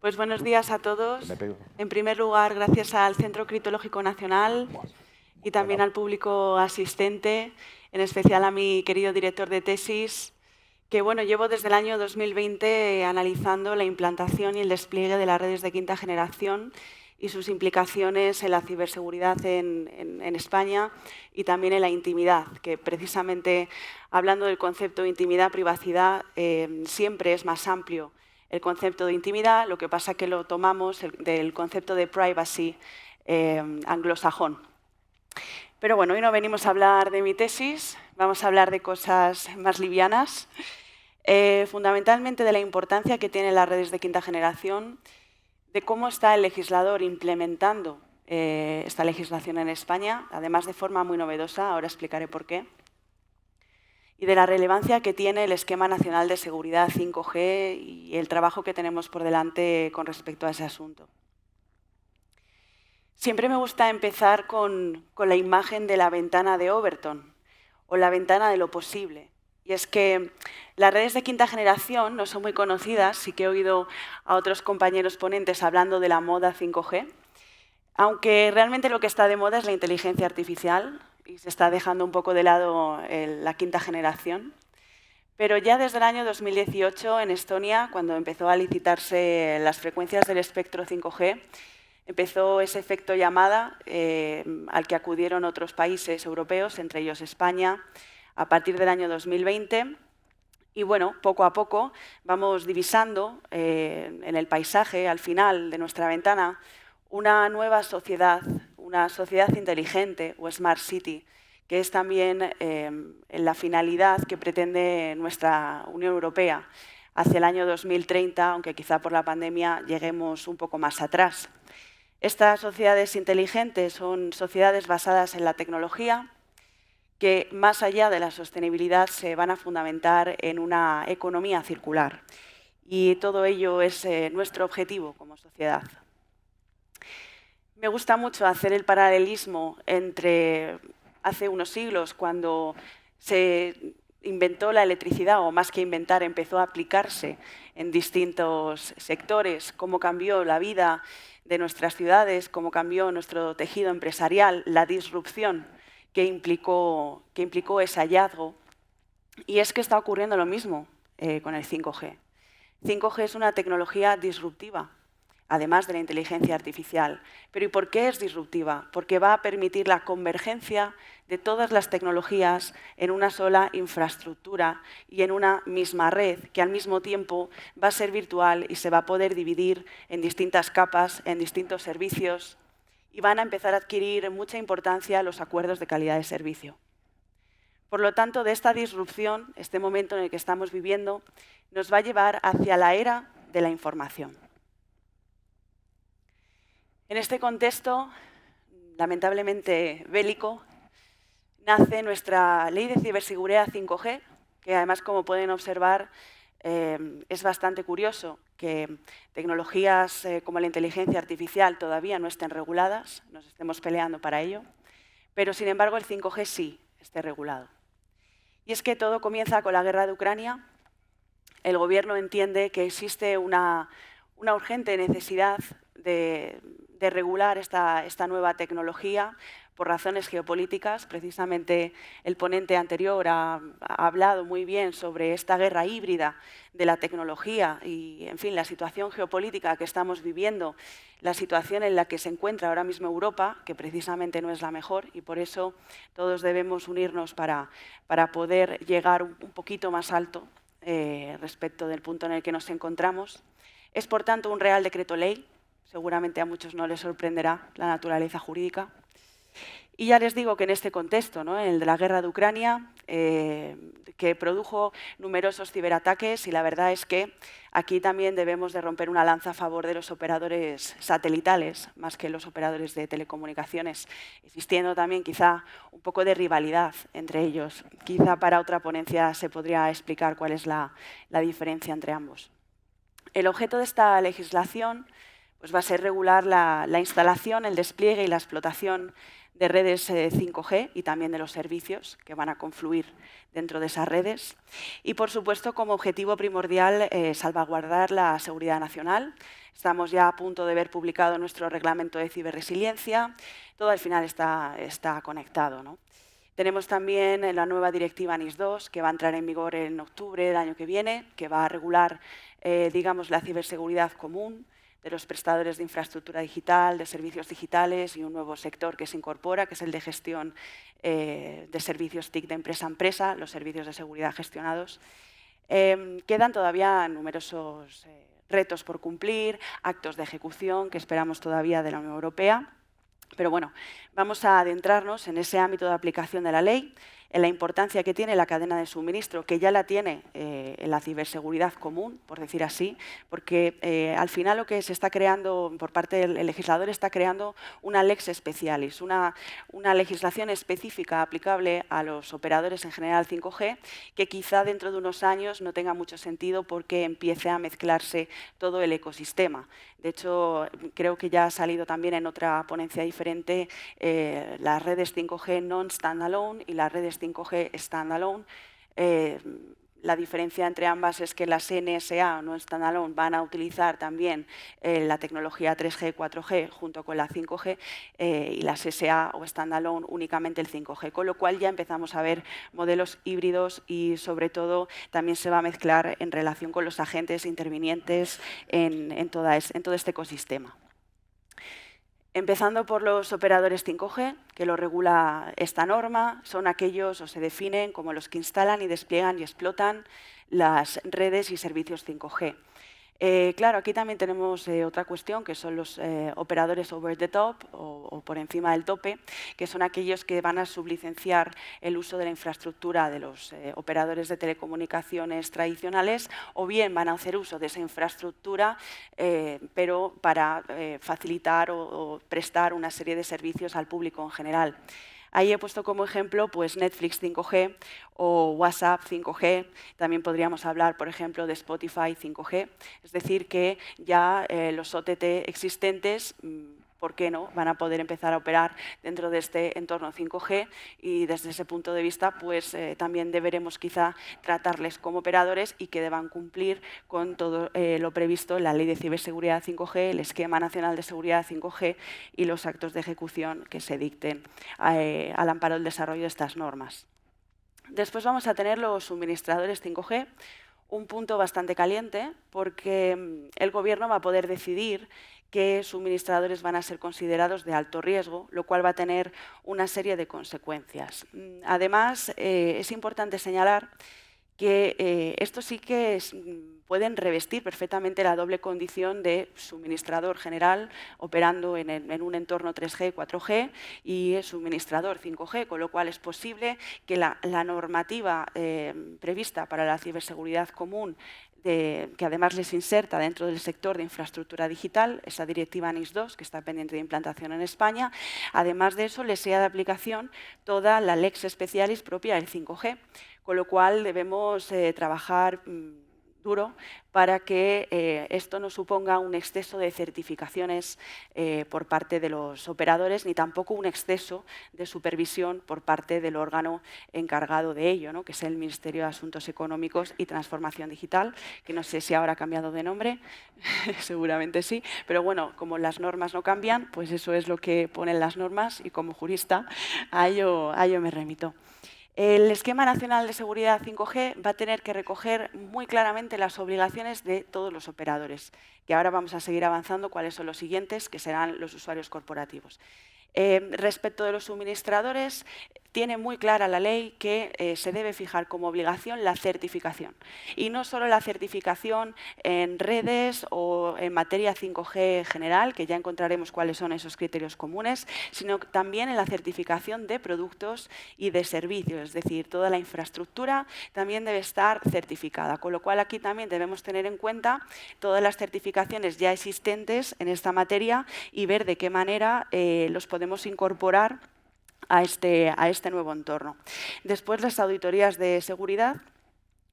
Pues buenos días a todos. En primer lugar, gracias al Centro Criptológico Nacional y también al público asistente, en especial a mi querido director de tesis, que llevo desde el año 2020 analizando la implantación y el despliegue de las redes de quinta generación y sus implicaciones en la ciberseguridad en España y también en la intimidad, que precisamente hablando del concepto de intimidad-privacidad siempre es más amplio el concepto de intimidad, lo que pasa es que lo tomamos del concepto de privacy anglosajón. Pero bueno, hoy no venimos a hablar de mi tesis, vamos a hablar de cosas más livianas, fundamentalmente de la importancia que tienen las redes de quinta generación, de cómo está el legislador implementando esta legislación en España, además de forma muy novedosa, ahora explicaré por qué, y de la relevancia que tiene el Esquema Nacional de Seguridad 5G y el trabajo que tenemos por delante con respecto a ese asunto. Siempre me gusta empezar con la imagen de la ventana de Overton, o la ventana de lo posible. Y es que las redes de quinta generación no son muy conocidas, sí que he oído a otros compañeros ponentes hablando de la moda 5G, aunque realmente lo que está de moda es la inteligencia artificial y se está dejando un poco de lado la quinta generación. Pero ya desde el año 2018 en Estonia, cuando empezó a licitarse las frecuencias del espectro 5G, empezó ese efecto llamada al que acudieron otros países europeos, entre ellos España, a partir del año 2020. Y bueno, poco a poco vamos divisando en el paisaje, al final de nuestra ventana, una nueva sociedad, una sociedad inteligente o Smart City, que es también la finalidad que pretende nuestra Unión Europea hacia el año 2030, aunque quizá por la pandemia lleguemos un poco más atrás. Estas sociedades inteligentes son sociedades basadas en la tecnología, que más allá de la sostenibilidad se van a fundamentar en una economía circular. Y todo ello es nuestro objetivo como sociedad. Me gusta mucho hacer el paralelismo entre hace unos siglos, cuando se inventó la electricidad, o más que inventar, empezó a aplicarse en distintos sectores, cómo cambió la vida de nuestras ciudades, cómo cambió nuestro tejido empresarial, la disrupción que implicó ese hallazgo. Y es que está ocurriendo lo mismo con el 5G. 5G es una tecnología disruptiva, además de la inteligencia artificial. ¿Pero y por qué es disruptiva? Porque va a permitir la convergencia de todas las tecnologías en una sola infraestructura y en una misma red, que al mismo tiempo va a ser virtual y se va a poder dividir en distintas capas, en distintos servicios, y van a empezar a adquirir mucha importancia los acuerdos de calidad de servicio. Por lo tanto, de esta disrupción, este momento en el que estamos viviendo, nos va a llevar hacia la era de la información. En este contexto, lamentablemente bélico, nace nuestra Ley de Ciberseguridad 5G, que además, como pueden observar, es bastante curioso que tecnologías como la inteligencia artificial todavía no estén reguladas, nos estemos peleando para ello, pero sin embargo el 5G sí esté regulado. Y es que todo comienza con la guerra de Ucrania. El Gobierno entiende que existe una urgente necesidad de regular esta nueva tecnología por razones geopolíticas. Precisamente el ponente anterior ha hablado muy bien sobre esta guerra híbrida de la tecnología y, en fin, la situación geopolítica que estamos viviendo, la situación en la que se encuentra ahora mismo Europa, que precisamente no es la mejor, y por eso todos debemos unirnos para poder llegar un poquito más alto respecto del punto en el que nos encontramos. Es, por tanto, un Real Decreto Ley. Seguramente a muchos no les sorprenderá la naturaleza jurídica. Y ya les digo que en este contexto, ¿no?, en el de la guerra de Ucrania, que produjo numerosos ciberataques, y la verdad es que aquí también debemos de romper una lanza a favor de los operadores satelitales, más que los operadores de telecomunicaciones, existiendo también quizá un poco de rivalidad entre ellos. Quizá para otra ponencia se podría explicar cuál es la diferencia entre ambos. El objeto de esta legislación pues va a ser regular la instalación, el despliegue y la explotación de redes 5G y también de los servicios que van a confluir dentro de esas redes. Y, por supuesto, como objetivo primordial, salvaguardar la seguridad nacional. Estamos ya a punto de ver publicado nuestro reglamento de ciberresiliencia. Todo al final está conectado, ¿no? Tenemos también la nueva directiva NIS2, que va a entrar en vigor en octubre del año que viene, que va a regular, digamos, la ciberseguridad común de los prestadores de infraestructura digital, de servicios digitales y un nuevo sector que se incorpora, que es el de gestión de servicios TIC de empresa a empresa, los servicios de seguridad gestionados. Quedan todavía numerosos retos por cumplir, actos de ejecución que esperamos todavía de la Unión Europea. Pero bueno, vamos a adentrarnos en ese ámbito de aplicación de la ley, en la importancia que tiene la cadena de suministro, que ya la tiene en la ciberseguridad común, por decir así, porque al final lo que se está creando por parte del legislador está creando una lex specialis, una legislación específica aplicable a los operadores en general 5G, que quizá dentro de unos años no tenga mucho sentido porque empiece a mezclarse todo el ecosistema. De hecho, creo que ya ha salido también en otra ponencia diferente las redes 5G non-standalone y las redes 5G standalone. La diferencia entre ambas es que las NSA, no standalone, van a utilizar también la tecnología 3G, 4G junto con la 5G y las SA o standalone únicamente el 5G, con lo cual ya empezamos a ver modelos híbridos y sobre todo también se va a mezclar en relación con los agentes intervinientes en todo este ecosistema. Empezando por los operadores 5G, que lo regula esta norma, son aquellos o se definen como los que instalan y despliegan y explotan las redes y servicios 5G. Claro, aquí también tenemos otra cuestión, que son los operadores over the top o por encima del tope, que son aquellos que van a sublicenciar el uso de la infraestructura de los operadores de telecomunicaciones tradicionales o bien van a hacer uso de esa infraestructura, pero para facilitar o prestar una serie de servicios al público en general. Ahí he puesto como ejemplo pues, Netflix 5G o WhatsApp 5G. También podríamos hablar, por ejemplo, de Spotify 5G. Es decir, que ya los OTT existentes, ¿por qué no?, van a poder empezar a operar dentro de este entorno 5G y desde ese punto de vista pues, también deberemos quizá tratarles como operadores y que deban cumplir con todo lo previsto en la Ley de Ciberseguridad 5G, el Esquema Nacional de Seguridad 5G y los actos de ejecución que se dicten al amparo del desarrollo de estas normas. Después vamos a tener los suministradores 5G, un punto bastante caliente porque el Gobierno va a poder decidir qué suministradores van a ser considerados de alto riesgo, lo cual va a tener una serie de consecuencias. Además, es importante señalar que estos sí que pueden revestir perfectamente la doble condición de suministrador general operando en un entorno 3G, 4G y suministrador 5G, con lo cual es posible que la normativa prevista para la ciberseguridad común que además les inserta dentro del sector de infraestructura digital, esa directiva NIS2, que está pendiente de implantación en España, además de eso les sea de aplicación toda la lex specialis propia del 5G, con lo cual debemos trabajar duro para que esto no suponga un exceso de certificaciones por parte de los operadores, ni tampoco un exceso de supervisión por parte del órgano encargado de ello, ¿no?, que es el Ministerio de Asuntos Económicos y Transformación Digital, que no sé si ahora ha cambiado de nombre, seguramente sí, pero bueno, como las normas no cambian, pues eso es lo que ponen las normas y como jurista a ello me remito. El Esquema Nacional de Seguridad 5G va a tener que recoger muy claramente las obligaciones de todos los operadores, que ahora vamos a seguir avanzando cuáles son los siguientes, que serán los usuarios corporativos. Respecto de los suministradores, tiene muy clara la ley que se debe fijar como obligación la certificación. Y no solo la certificación en redes o en materia 5G general, que ya encontraremos cuáles son esos criterios comunes, sino también en la certificación de productos y de servicios. Es decir, toda la infraestructura también debe estar certificada. Con lo cual, aquí también debemos tener en cuenta todas las certificaciones ya existentes en esta materia y ver de qué manera los podemos incorporar a este nuevo entorno. Después, las auditorías de seguridad,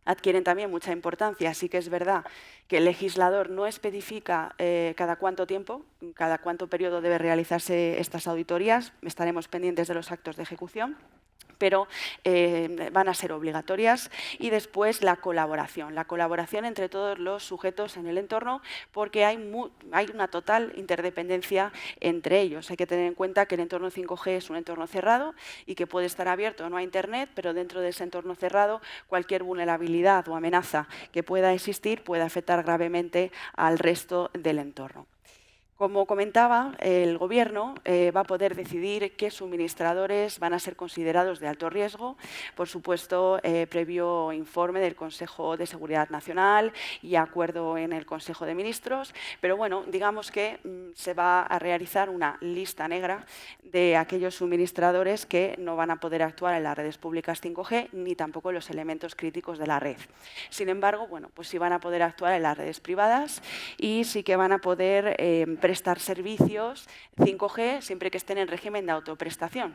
adquieren también mucha importancia. Sí que es verdad que el legislador no especifica cada cuánto tiempo, cada cuánto periodo debe realizarse estas auditorías. Estaremos pendientes de los actos de ejecución, pero van a ser obligatorias. Y después la colaboración entre todos los sujetos en el entorno, porque hay una total interdependencia entre ellos. Hay que tener en cuenta que el entorno 5G es un entorno cerrado y que puede estar abierto o no a Internet, pero dentro de ese entorno cerrado cualquier vulnerabilidad o amenaza que pueda existir puede afectar gravemente al resto del entorno. Como comentaba, el Gobierno va a poder decidir qué suministradores van a ser considerados de alto riesgo, por supuesto, previo informe del Consejo de Seguridad Nacional y acuerdo en el Consejo de Ministros, pero bueno, digamos que se va a realizar una lista negra de aquellos suministradores que no van a poder actuar en las redes públicas 5G ni tampoco en los elementos críticos de la red. Sin embargo, bueno, pues sí van a poder actuar en las redes privadas y sí que van a poder prestar servicios 5G siempre que estén en régimen de autoprestación.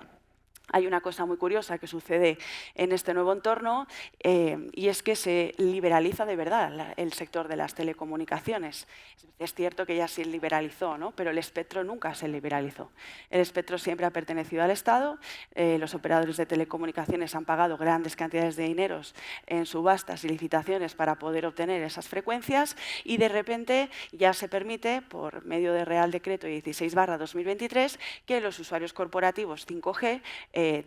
Hay una cosa muy curiosa que sucede en este nuevo entorno y es que se liberaliza de verdad el sector de las telecomunicaciones. Es cierto que ya se liberalizó, ¿no? Pero el espectro nunca se liberalizó. El espectro siempre ha pertenecido al Estado. Los operadores de telecomunicaciones han pagado grandes cantidades de dineros en subastas y licitaciones para poder obtener esas frecuencias y de repente ya se permite, por medio del Real Decreto 16/2023, que los usuarios corporativos 5G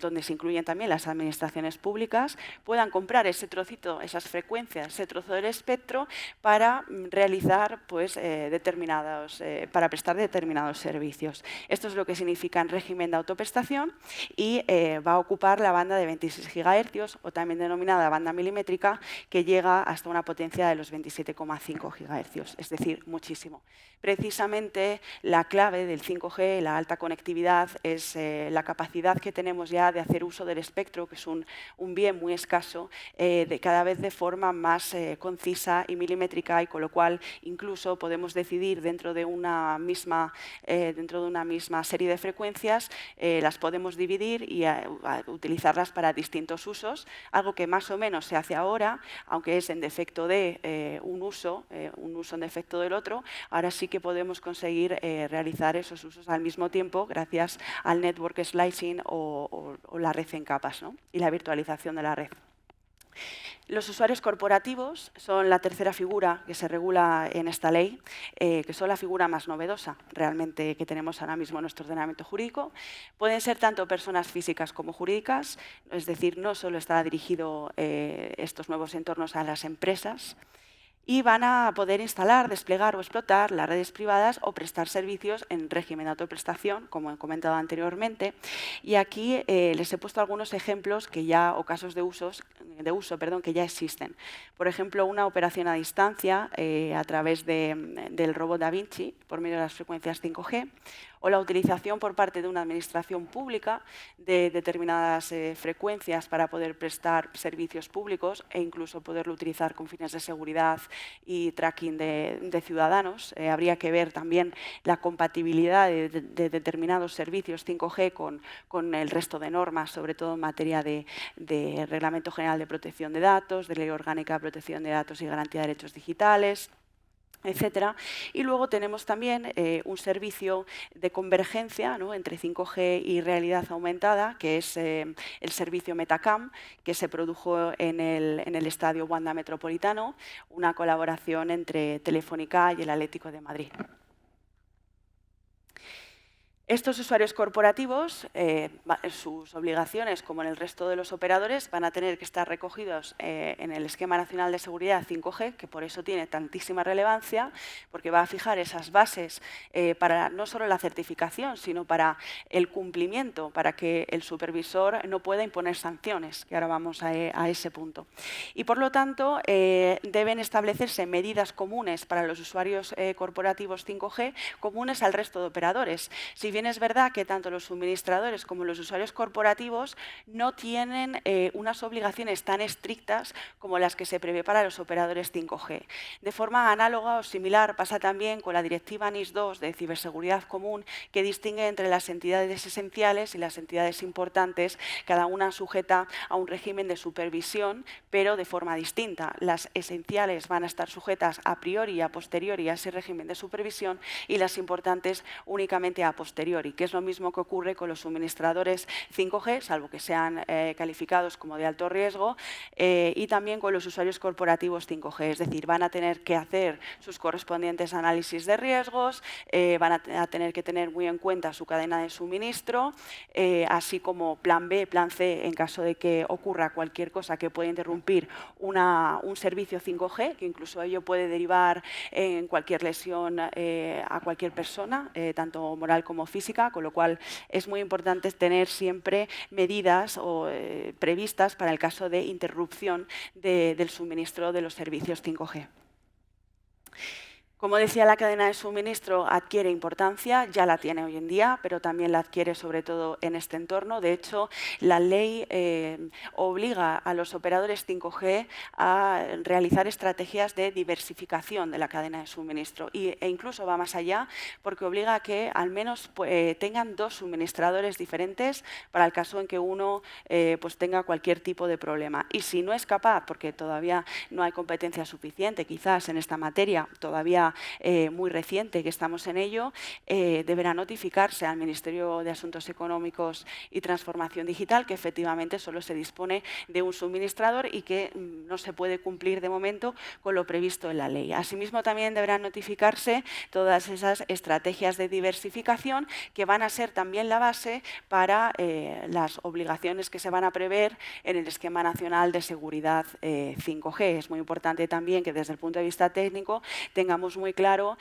donde se incluyen también las administraciones públicas, puedan comprar ese trocito, esas frecuencias, ese trozo del espectro para realizar pues, para prestar determinados servicios. Esto es lo que significa en régimen de autoprestación y va a ocupar la banda de 26 GHz o también denominada banda milimétrica, que llega hasta una potencia de los 27,5 GHz, es decir, muchísimo. Precisamente la clave del 5G, la alta conectividad, es la capacidad que tenemos ya de hacer uso del espectro, que es un bien muy escaso, cada vez de forma más concisa y milimétrica, y con lo cual incluso podemos decidir dentro de una misma serie de frecuencias, las podemos dividir y utilizarlas para distintos usos, algo que más o menos se hace ahora, aunque es en defecto de un uso en defecto del otro. Ahora sí que podemos conseguir realizar esos usos al mismo tiempo gracias al network slicing o la red en capas, ¿no? Y la virtualización de la red. Los usuarios corporativos son la tercera figura que se regula en esta ley, que son la figura más novedosa realmente que tenemos ahora mismo en nuestro ordenamiento jurídico. Pueden ser tanto personas físicas como jurídicas, es decir, no solo está dirigido estos nuevos entornos a las empresas, y van a poder instalar, desplegar o explotar las redes privadas o prestar servicios en régimen de autoprestación, como he comentado anteriormente. Y aquí les he puesto algunos ejemplos o casos de uso que ya existen. Por ejemplo, una operación a distancia a través del robot Da Vinci por medio de las frecuencias 5G, o la utilización por parte de una administración pública de determinadas frecuencias para poder prestar servicios públicos e incluso poderlo utilizar con fines de seguridad y tracking de ciudadanos. Habría que ver también la compatibilidad de determinados servicios 5G con el resto de normas, sobre todo en materia de Reglamento General de Protección de Datos, de Ley Orgánica de Protección de Datos y Garantía de Derechos Digitales, etcétera. Y luego tenemos también un servicio de convergencia, ¿no?, entre 5G y realidad aumentada, que es el servicio Metacam, que se produjo en el Estadio Wanda Metropolitano, una colaboración entre Telefónica y el Atlético de Madrid. Estos usuarios corporativos, sus obligaciones, como en el resto de los operadores, van a tener que estar recogidos en el Esquema Nacional de Seguridad 5G, que por eso tiene tantísima relevancia, porque va a fijar esas bases para no solo la certificación, sino para el cumplimiento, para que el supervisor no pueda imponer sanciones, que ahora vamos a ese punto. Y por lo tanto, deben establecerse medidas comunes para los usuarios corporativos 5G, comunes al resto de operadores. Si bien bien es verdad que tanto los suministradores como los usuarios corporativos no tienen unas obligaciones tan estrictas como las que se prevé para los operadores 5G. De forma análoga o similar pasa también con la Directiva NIS2 de ciberseguridad común, que distingue entre las entidades esenciales y las entidades importantes, cada una sujeta a un régimen de supervisión, pero de forma distinta. Las esenciales van a estar sujetas a priori y a posteriori a ese régimen de supervisión y las importantes únicamente a posteriori, que es lo mismo que ocurre con los suministradores 5G, salvo que sean calificados como de alto riesgo, y también con los usuarios corporativos 5G, es decir, van a tener que hacer sus correspondientes análisis de riesgos, van a tener que tener muy en cuenta su cadena de suministro, así como plan B, plan C, en caso de que ocurra cualquier cosa que pueda interrumpir un servicio 5G, que incluso ello puede derivar en cualquier lesión a cualquier persona, tanto moral como física, con lo cual es muy importante tener siempre medidas previstas para el caso de interrupción del suministro de los servicios 5G. Como decía, la cadena de suministro adquiere importancia, ya la tiene hoy en día, pero también la adquiere sobre todo en este entorno. De hecho, la ley obliga a los operadores 5G a realizar estrategias de diversificación de la cadena de suministro e incluso va más allá porque obliga a que al menos tengan dos suministradores diferentes para el caso en que uno pues tenga cualquier tipo de problema. Y si no es capaz, porque todavía no hay competencia suficiente quizás en esta materia, todavía muy reciente que estamos en ello, deberá notificarse al Ministerio de Asuntos Económicos y Transformación Digital que efectivamente solo se dispone de un suministrador y que no se puede cumplir de momento con lo previsto en la ley. Asimismo, también deberán notificarse todas esas estrategias de diversificación que van a ser también la base para las obligaciones que se van a prever en el Esquema Nacional de Seguridad 5G. Es muy importante también que desde el punto de vista técnico tengamos muy claro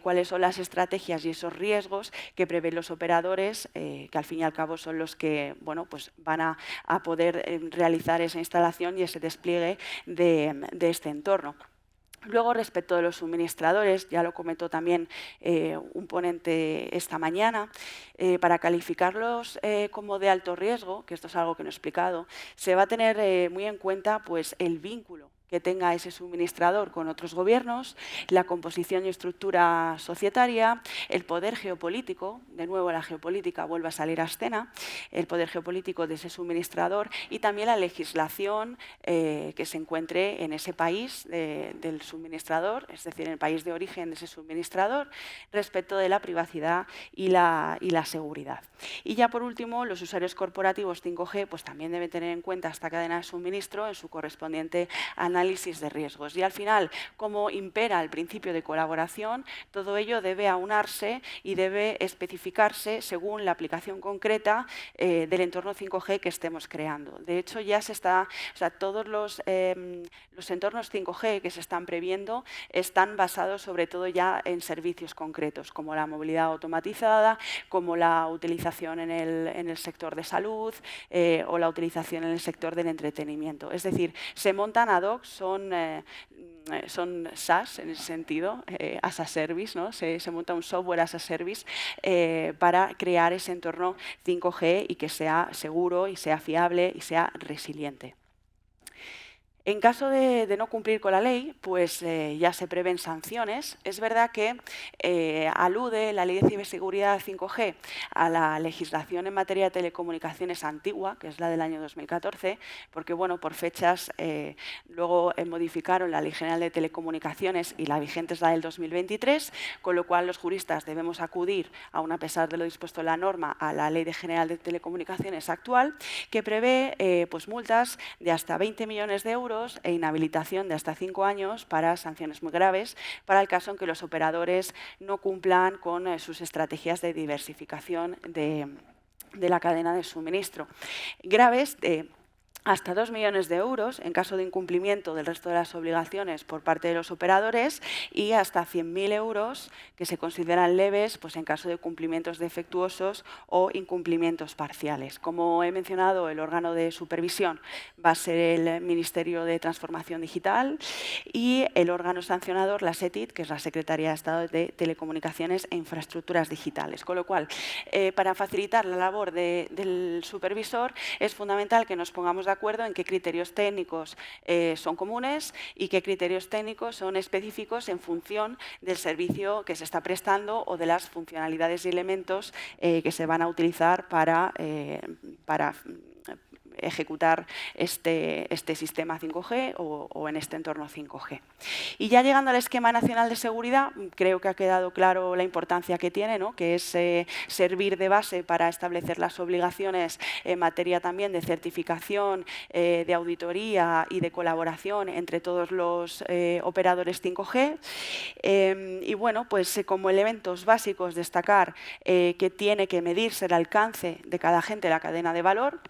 cuáles son las estrategias y esos riesgos que prevén los operadores, que al fin y al cabo son los que pues van a poder realizar esa instalación y ese despliegue de este entorno. Luego, respecto de los suministradores, ya lo comentó también un ponente esta mañana, para calificarlos como de alto riesgo, que esto es algo que no he explicado, se va a tener muy en cuenta pues, el vínculo que tenga ese suministrador con otros gobiernos, la composición y estructura societaria, el poder geopolítico, de nuevo la geopolítica vuelve a salir a escena, el poder geopolítico de ese suministrador y también la legislación que se encuentre en ese país del suministrador, es decir, en el país de origen de ese suministrador, respecto de la privacidad y la seguridad. Y ya por último, los usuarios corporativos 5G pues, también deben tener en cuenta esta cadena de suministro en su correspondiente análisis de riesgos. Y al final, como impera el principio de colaboración, todo ello debe aunarse y debe especificarse según la aplicación concreta del entorno 5G que estemos creando. De hecho, ya se está, todos los entornos 5G que se están previendo están basados sobre todo ya en servicios concretos, como la movilidad automatizada, como la utilización en el sector de salud o la utilización en el sector del entretenimiento. Es decir, se montan ad hoc, son SaaS en ese sentido, as a service, ¿no? Se monta un software as a service para crear ese entorno 5G y que sea seguro y sea fiable y sea resiliente. En caso de no cumplir con la ley, pues ya se prevén sanciones. Es verdad que alude la Ley de Ciberseguridad 5G a la legislación en materia de telecomunicaciones antigua, que es la del año 2014, porque bueno, por fechas luego modificaron la Ley General de Telecomunicaciones y la vigente es la del 2023, con lo cual los juristas debemos acudir, aun a pesar de lo dispuesto en la norma, a la Ley General de Telecomunicaciones actual, que prevé pues, multas de hasta 20 millones de euros e inhabilitación de hasta 5 años para sanciones muy graves para el caso en que los operadores no cumplan con sus estrategias de diversificación de la cadena de suministro. Graves hasta 2 millones de euros en caso de incumplimiento del resto de las obligaciones por parte de los operadores y hasta 100.000 euros que se consideran leves pues, en caso de cumplimientos defectuosos o incumplimientos parciales. Como he mencionado, el órgano de supervisión va a ser el Ministerio de Transformación Digital y el órgano sancionador, la SETIT, que es la Secretaría de Estado de Telecomunicaciones e Infraestructuras Digitales. Con lo cual, para facilitar la labor del supervisor, es fundamental que nos pongamos de acuerdo en qué criterios técnicos son comunes y qué criterios técnicos son específicos en función del servicio que se está prestando o de las funcionalidades y elementos que se van a utilizar para ejecutar este sistema 5G o en este entorno 5G. Y ya llegando al Esquema Nacional de Seguridad, creo que ha quedado claro la importancia que tiene, ¿no? Que es servir de base para establecer las obligaciones en materia también de certificación, de auditoría y de colaboración entre todos los operadores 5G. Y bueno, pues como elementos básicos destacar que tiene que medirse el alcance de cada agente de la cadena de valor,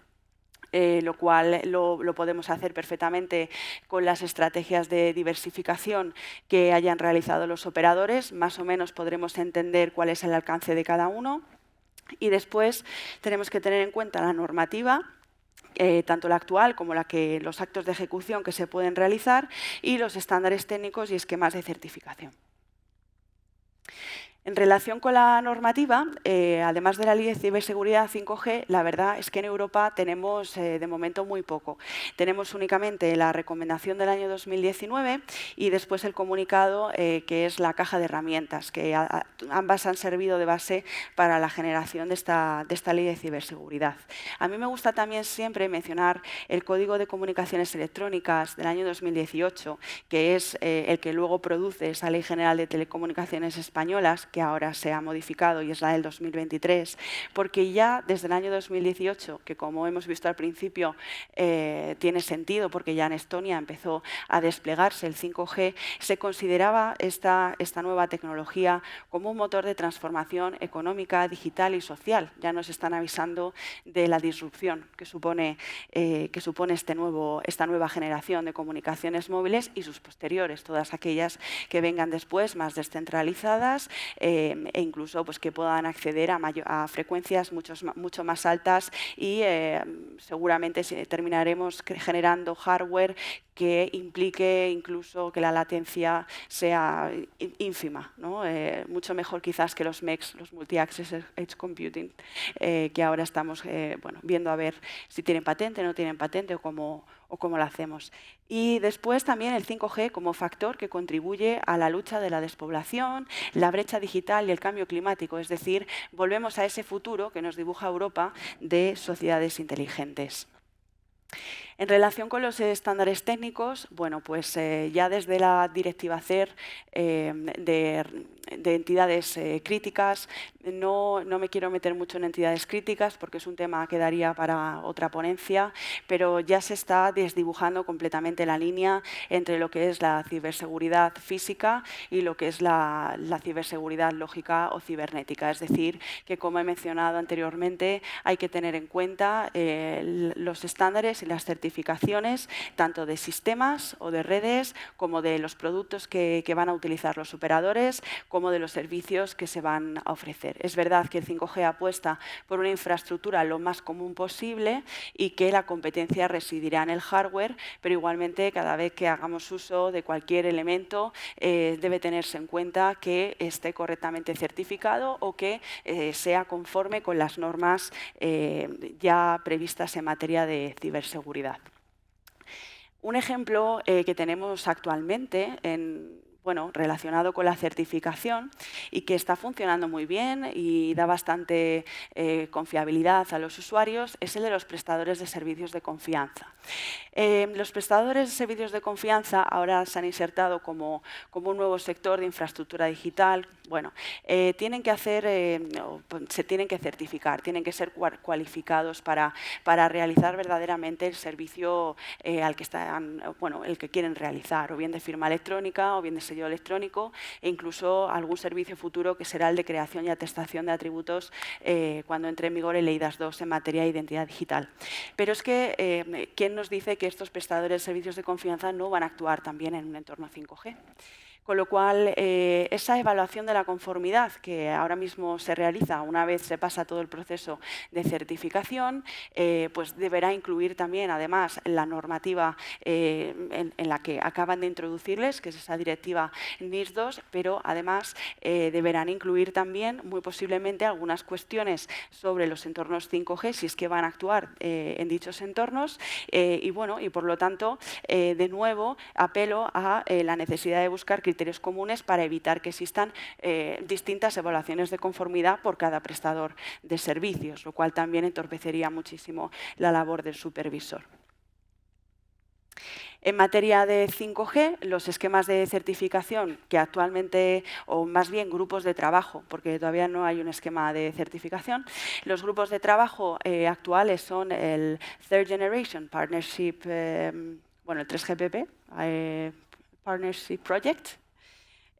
lo cual lo podemos hacer perfectamente con las estrategias de diversificación que hayan realizado los operadores. Más o menos podremos entender cuál es el alcance de cada uno. Y después tenemos que tener en cuenta la normativa, tanto la actual como los actos de ejecución que se pueden realizar y los estándares técnicos y esquemas de certificación. En relación con la normativa, además de la Ley de Ciberseguridad 5G, la verdad es que en Europa tenemos de momento muy poco. Tenemos únicamente la recomendación del año 2019 y después el comunicado que es la caja de herramientas, que ambas han servido de base para la generación de esta Ley de Ciberseguridad. A mí me gusta también siempre mencionar el Código de Comunicaciones Electrónicas del año 2018, que es el que luego produce esa Ley General de Telecomunicaciones Españolas, que ahora se ha modificado y es la del 2023, porque ya desde el año 2018, que como hemos visto al principio tiene sentido porque ya en Estonia empezó a desplegarse el 5G, se consideraba esta nueva tecnología como un motor de transformación económica, digital y social. Ya nos están avisando de la disrupción que supone esta nueva generación de comunicaciones móviles y sus posteriores, todas aquellas que vengan después más descentralizadas, e incluso pues, que puedan acceder a frecuencias mucho más altas y seguramente terminaremos generando hardware que implique incluso que la latencia sea ínfima, ¿no? Mucho mejor quizás que los MECs, los Multi-Access Edge Computing, que ahora estamos viendo a ver si tienen patente, no tienen patente o cómo lo hacemos. Y después también el 5G como factor que contribuye a la lucha de la despoblación, la brecha digital y el cambio climático, es decir, volvemos a ese futuro que nos dibuja Europa de sociedades inteligentes. En relación con los estándares técnicos, bueno, pues ya desde la directiva CER de entidades críticas, no me quiero meter mucho en entidades críticas porque es un tema que daría para otra ponencia, pero ya se está desdibujando completamente la línea entre lo que es la ciberseguridad física y lo que es la ciberseguridad lógica o cibernética. Es decir, que como he mencionado anteriormente, hay que tener en cuenta los estándares y las certificaciones tanto de sistemas o de redes como de los productos que van a utilizar los operadores como de los servicios que se van a ofrecer. Es verdad que el 5G apuesta por una infraestructura lo más común posible y que la competencia residirá en el hardware, pero igualmente cada vez que hagamos uso de cualquier elemento debe tenerse en cuenta que esté correctamente certificado o que sea conforme con las normas ya previstas en materia de ciberseguridad. Un ejemplo que tenemos actualmente relacionado con la certificación y que está funcionando muy bien y da bastante confiabilidad a los usuarios es el de los prestadores de servicios de confianza. Los prestadores de servicios de confianza ahora se han insertado como un nuevo sector de infraestructura digital. Bueno, se tienen que certificar, tienen que ser cualificados para realizar verdaderamente el servicio el que quieren realizar, o bien de firma electrónica, o bien de sello electrónico e incluso algún servicio futuro que será el de creación y atestación de atributos cuando entre en vigor el eIDAS 2 en materia de identidad digital. Pero es que, ¿quién nos dice que estos prestadores de servicios de confianza no van a actuar también en un entorno 5G? Con lo cual, esa evaluación de la conformidad que ahora mismo se realiza una vez se pasa todo el proceso de certificación, pues deberá incluir también, además, la normativa en la que acaban de introducirles, que es esa directiva NIS 2, pero además deberán incluir también, muy posiblemente, algunas cuestiones sobre los entornos 5G, si es que van a actuar en dichos entornos, y por lo tanto, de nuevo, apelo a la necesidad de buscar criterios comunes para evitar que existan distintas evaluaciones de conformidad por cada prestador de servicios, lo cual también entorpecería muchísimo la labor del supervisor. En materia de 5G, los esquemas de certificación que actualmente, o más bien grupos de trabajo, porque todavía no hay un esquema de certificación, los grupos de trabajo actuales son el Third Generation Partnership, el 3GPP, Partnership Project,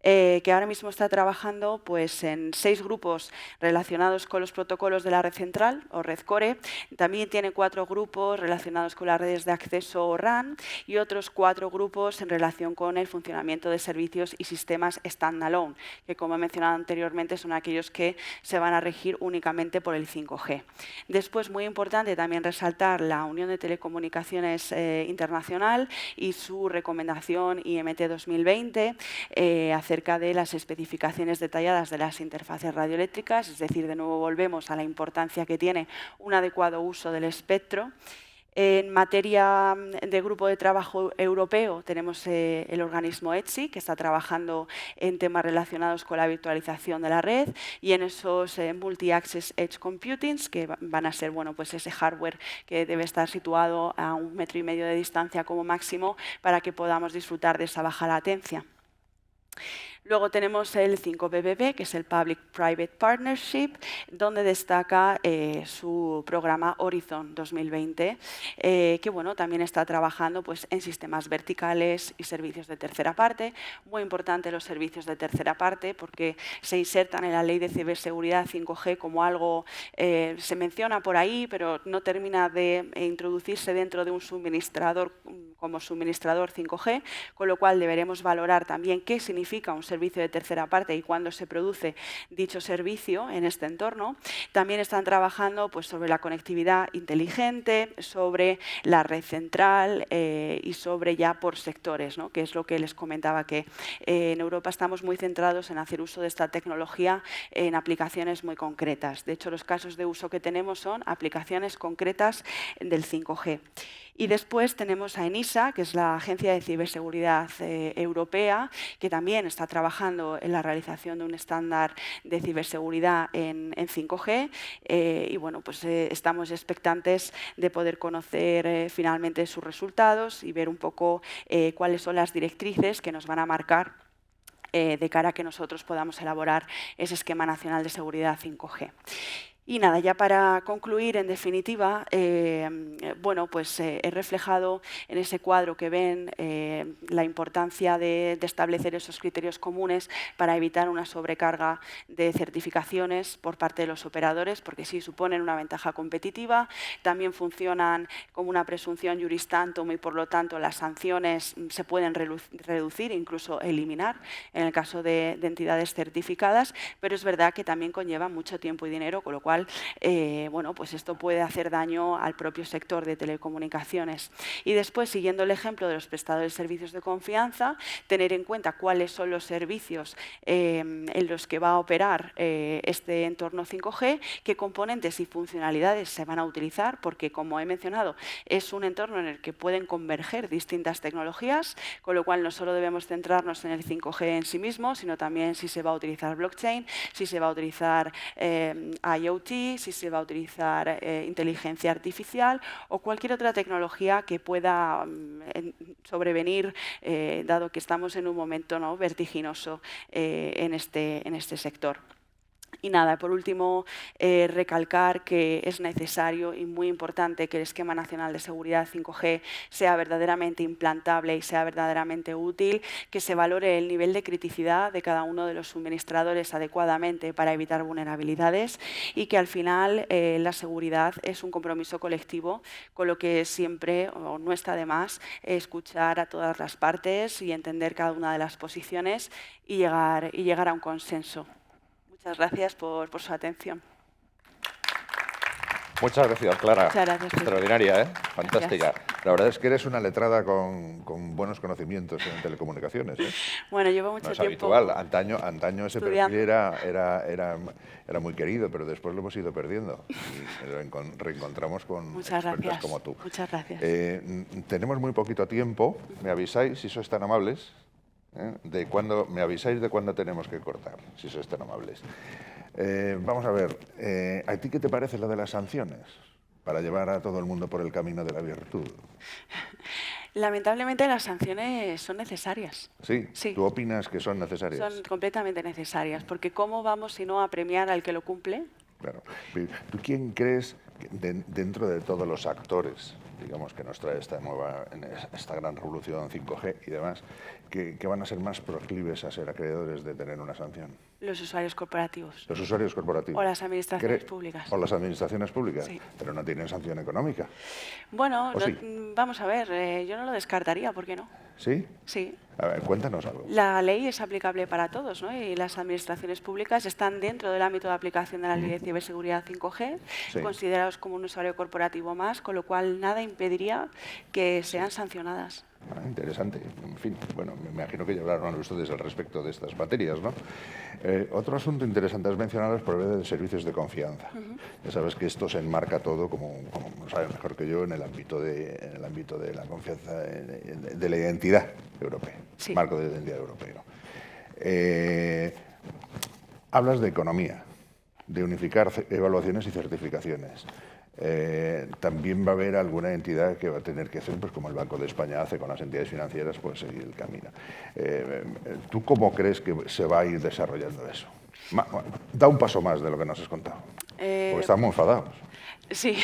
que ahora mismo está trabajando pues, en 6 grupos relacionados con los protocolos de la red central o red core. También tiene 4 grupos relacionados con las redes de acceso o RAN y otros 4 grupos en relación con el funcionamiento de servicios y sistemas standalone, que como he mencionado anteriormente son aquellos que se van a regir únicamente por el 5G. Después, muy importante también resaltar la Unión de Telecomunicaciones Internacional y su recomendación IMT 2020 acerca de las especificaciones detalladas de las interfaces radioeléctricas, es decir, de nuevo volvemos a la importancia que tiene un adecuado uso del espectro. En materia de grupo de trabajo europeo tenemos el organismo ETSI, que está trabajando en temas relacionados con la virtualización de la red y en esos Multi-Access Edge Computing, que van a ser pues ese hardware que debe estar situado a 1,5 metros de distancia como máximo para que podamos disfrutar de esa baja latencia. Luego tenemos el 5PPP, que es el Public-Private Partnership, donde destaca su programa Horizon 2020, que también está trabajando pues, en sistemas verticales y servicios de tercera parte. Muy importante los servicios de tercera parte porque se insertan en la Ley de Ciberseguridad 5G como algo, se menciona por ahí, pero no termina de introducirse dentro de un suministrador como suministrador 5G, con lo cual deberemos valorar también qué significa un servicio de tercera parte y cuándo se produce dicho servicio en este entorno. También están trabajando pues, sobre la conectividad inteligente, sobre la red central y sobre ya por sectores, ¿no? Que es lo que les comentaba, que en Europa estamos muy centrados en hacer uso de esta tecnología en aplicaciones muy concretas. De hecho, los casos de uso que tenemos son aplicaciones concretas del 5G. Y después tenemos a ENISA, que es la Agencia de Ciberseguridad Europea, que también está trabajando en la realización de un estándar de ciberseguridad en 5G. Estamos expectantes de poder conocer finalmente sus resultados y ver un poco cuáles son las directrices que nos van a marcar de cara a que nosotros podamos elaborar ese esquema nacional de seguridad 5G. Y nada, ya para concluir, en definitiva, he reflejado en ese cuadro que ven la importancia de establecer esos criterios comunes para evitar una sobrecarga de certificaciones por parte de los operadores, porque sí suponen una ventaja competitiva, también funcionan como una presunción juris tantum y por lo tanto las sanciones se pueden reducir, incluso eliminar en el caso de entidades certificadas, pero es verdad que también conlleva mucho tiempo y dinero, con lo cual esto puede hacer daño al propio sector de telecomunicaciones. Y después, siguiendo el ejemplo de los prestadores de servicios de confianza, tener en cuenta cuáles son los servicios en los que va a operar este entorno 5G, qué componentes y funcionalidades se van a utilizar, porque, como he mencionado, es un entorno en el que pueden converger distintas tecnologías, con lo cual no solo debemos centrarnos en el 5G en sí mismo, sino también si se va a utilizar blockchain, si se va a utilizar IoT, si se va a utilizar inteligencia artificial o cualquier otra tecnología que pueda sobrevenir, dado que estamos en un momento vertiginoso en este sector. Y nada, por último, recalcar que es necesario y muy importante que el Esquema Nacional de Seguridad 5G sea verdaderamente implantable y sea verdaderamente útil, que se valore el nivel de criticidad de cada uno de los suministradores adecuadamente para evitar vulnerabilidades y que al final la seguridad es un compromiso colectivo, con lo que siempre no está de más escuchar a todas las partes y entender cada una de las posiciones y llegar a un consenso. Muchas gracias por su atención. Muchas gracias, Clara. Muchas gracias. Extraordinaria, ¿eh? Fantástica. Gracias. La verdad es que eres una letrada con buenos conocimientos en telecomunicaciones, ¿eh? Bueno, llevo mucho no es tiempo habitual. Antaño ese estudiando. perfil era muy querido, pero después lo hemos ido perdiendo. Y lo reencontramos con Muchas expertos gracias. como tú. Muchas gracias. Tenemos muy poquito tiempo. ¿Me avisáis si sois tan amables? Me avisáis de cuándo tenemos que cortar, si sois tan amables. Vamos a ver, ¿a ti qué te parece lo de las sanciones para llevar a todo el mundo por el camino de la virtud? Lamentablemente las sanciones son necesarias. ¿Sí? Sí. ¿Tú opinas que son necesarias? Son completamente necesarias, porque ¿cómo vamos si no a premiar al que lo cumple? Claro. ¿Tú quién crees, dentro de todos los actores, digamos, que nos trae esta gran revolución 5G y demás, que van a ser más proclives a ser acreedores de tener una sanción? Los usuarios corporativos. Los usuarios corporativos. O las administraciones públicas. O las administraciones públicas, sí. Pero no tienen sanción económica. Bueno, sí? Vamos a ver, yo no lo descartaría, ¿por qué no? ¿Sí? Sí. A ver, cuéntanos algo. La ley es aplicable para todos, ¿no? Y las administraciones públicas están dentro del ámbito de aplicación de la Ley de Ciberseguridad 5G, sí. Considerados como un usuario corporativo más, con lo cual nada impediría que sean sancionadas. Interesante. En fin, bueno, me imagino que ya hablaron ustedes al respecto de estas materias, ¿no? Otro asunto interesante, has mencionado los proveedores de servicios de confianza. Ya sabes que esto se enmarca todo, como sabes mejor que yo, en el ámbito de la confianza, de la identidad europea, sí. Marco de identidad europeo. Hablas de economía, de unificar evaluaciones y certificaciones. También va a haber alguna entidad que va a tener que hacer, pues como el Banco de España hace con las entidades financieras, pues seguir el camino. ¿Tú cómo crees que se va a ir desarrollando eso? Da un paso más de lo que nos has contado, porque estamos enfadados. Sí.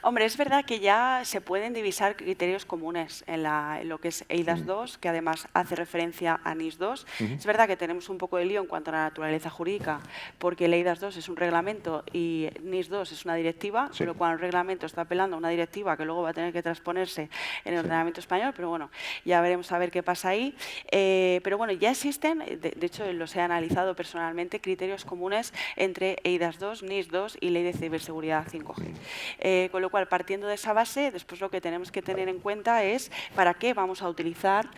Hombre, es verdad que ya se pueden divisar criterios comunes en lo que es eIDAS 2, que además hace referencia a NIS 2. Es verdad que tenemos un poco de lío en cuanto a la naturaleza jurídica, porque el eIDAS 2 es un reglamento y NIS 2 es una directiva, con lo cual el reglamento está apelando a una directiva que luego va a tener que transponerse en el ordenamiento español, pero bueno, ya veremos a ver qué pasa ahí. Pero bueno, ya existen, de hecho los he analizado personalmente, criterios comunes entre eIDAS 2, NIS 2 y Ley de Ciberseguridad 5G. Con lo cual, partiendo de esa base, después lo que tenemos que tener en cuenta es para qué vamos a utilizar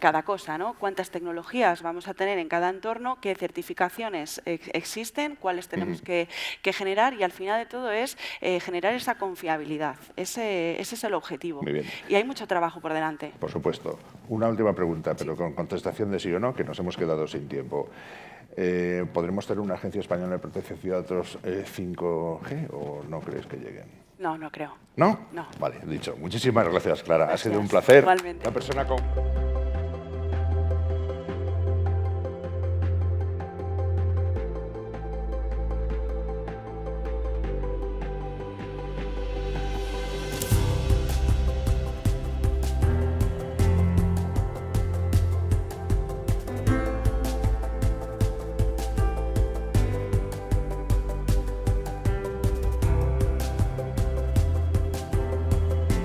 cada cosa, ¿no? Cuántas tecnologías vamos a tener en cada entorno, qué certificaciones existen, cuáles tenemos que generar, y al final de todo es generar esa confiabilidad. Ese es el objetivo. Muy bien. Y hay mucho trabajo por delante. Por supuesto. Una última pregunta, pero con contestación de sí o no, que nos hemos quedado sin tiempo. ¿Podremos tener una agencia española de protección de datos 5G o no crees que lleguen? No, no creo. ¿No? No. Vale, dicho. Muchísimas gracias, Clara. Gracias. Ha sido un placer. Igualmente. Una persona con...